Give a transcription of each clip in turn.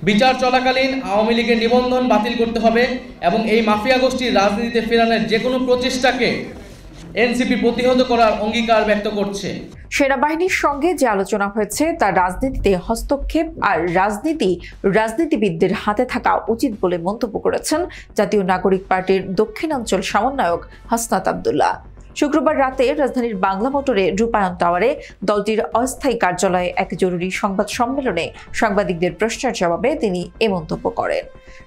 বিচার চলাকালীন আওয়ামী লীগের নিবন্ধন বাতিল করতে হবে এবং এই মাফিয়া গোষ্ঠীর রাজনীতিতে ফেরানোর যে কোনো প্রচেষ্টাকে এনসিপি প্রতিহত করার অঙ্গীকার ব্যক্ত করছে। সেনাবাহিনীর সঙ্গে যে আলোচনা হয়েছে তা রাজনীতিতে হস্তক্ষেপ আর রাজনীতিবিদদের হাতে থাকা উচিত বলে মন্তব্য করেছেন জাতীয় নাগরিক পার্টির দক্ষিণাঞ্চল সমন্বয়ক হাসনাত আব্দুল্লাহ। শুক্রবার রাতে রাজধানীর বাংলা মোটরে রূপায়ণ টাওয়ারে দলটির অস্থায়ী কার্যালয়ে এক জরুরি সংবাদ সম্মেলনে সাংবাদিকদের প্রশ্নের জবাবে তিনি এ মন্তব্য করেন।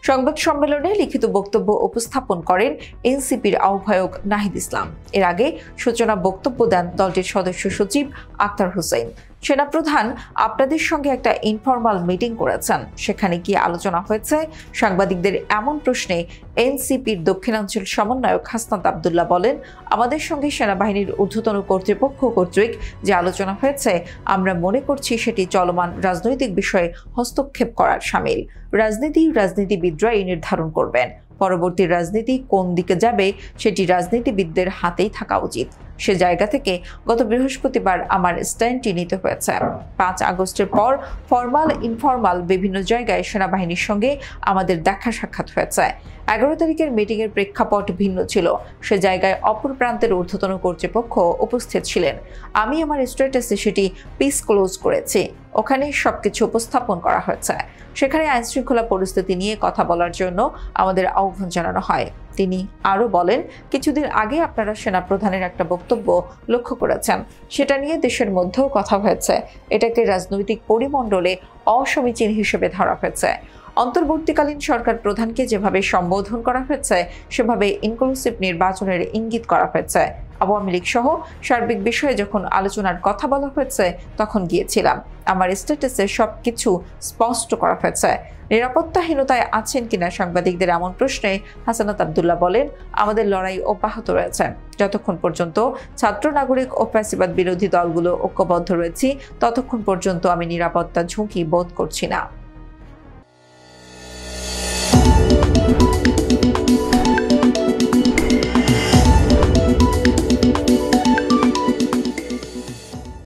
সংবাদ সম্মেলনে লিখিত বক্তব্য উপস্থাপন করেন এনসিপির আহ্বায়ক নাহিদ ইসলাম। এর আগে সূচনা বক্তব্য দেন দলটির সদস্য সচিব আক্তার হোসেন। সেনাপ্রধান আপনাদের সঙ্গে একটা ইনফরমাল মিটিং করেছেন, সেখানে কি আলোচনা হয়েছে? সাংবাদিকদের এমন প্রশ্নে এনসিপির দক্ষিণাঞ্চল সমন্বয়ক হাসনাত আব্দুল্লাহ বলেন, আমাদের সঙ্গে সেনাবাহিনীর ঊর্ধ্বতন কর্তৃপক্ষ কর্তৃক যে আলোচনা হয়েছে আমরা মনে করছি সেটি চলমান রাজনৈতিক বিষয়ে হস্তক্ষেপ করার শামিল। রাজনীতিবিদরাই নির্ধারণ করবেন। পরবর্তী রাজনীতি কোন দিকে যাবে সেটি রাজনীতিবিদদের হাতেই থাকা উচিত। সে জায়গা থেকে গত বৃহস্পতিবার আমার স্ট্যান্ডটি নিতে হয়েছে। 5 আগস্টের পর ফরমাল ইনফরমাল বিভিন্ন জায়গায় সেনাবাহিনীর সঙ্গে আমাদের দেখা সাক্ষাৎ হয়েছে। 11 তারিখের মিটিংয়ের প্রেক্ষাপট ভিন্ন ছিল। সে জায়গায় অপর প্রান্তের ঊর্ধ্বতন কর্তৃপক্ষ উপস্থিত ছিলেন। আমি আমার স্ট্যাটাসে সেটি পিস ক্লোজ করেছি। ওখানে সবকিছু উপস্থাপন করা হয়েছে। সেখানে আইনশৃঙ্খলা পরিস্থিতি নিয়ে কথা বলার জন্য আমাদের আহ্বান জানানো হয়। তিনি আরও বলেন, কিছুদিন আগে আপনারা সেনাপ্রধানের একটা বক্তব্য লক্ষ্য করেছেন, সেটা নিয়ে দেশের মধ্যেও কথা হয়েছে। এটাকে রাজনৈতিক পরিমণ্ডলে অসমীচীন হিসেবে ধরা হয়েছে। অন্তর্বর্তীকালীন সরকার প্রধানকে যেভাবে সম্বোধন করা হয়েছে সেভাবে ইনক্লুসিভ নির্বাচনের ইঙ্গিত করা হয়েছে। আওয়ামী লীগ সহ সার্বিক বিষয়ে যখন আলোচনার কথা বলা হয়েছে তখন গিয়েছিলাম। আমার স্ট্যাটাসে সবকিছু স্পষ্ট করা হয়েছে। নিরাপত্তাহীনতায় আছেন কিনা সাংবাদিকদের এমন প্রশ্নে হাসনাত আব্দুল্লাহ বলেন, আমাদের লড়াই অব্যাহত রয়েছে। যতক্ষণ পর্যন্ত ছাত্র নাগরিক ও ফ্যাসিবাদ বিরোধী দলগুলো ঐক্যবদ্ধ রয়েছে ততক্ষণ পর্যন্ত আমি নিরাপত্তা ঝুঁকি বোধ করছি না।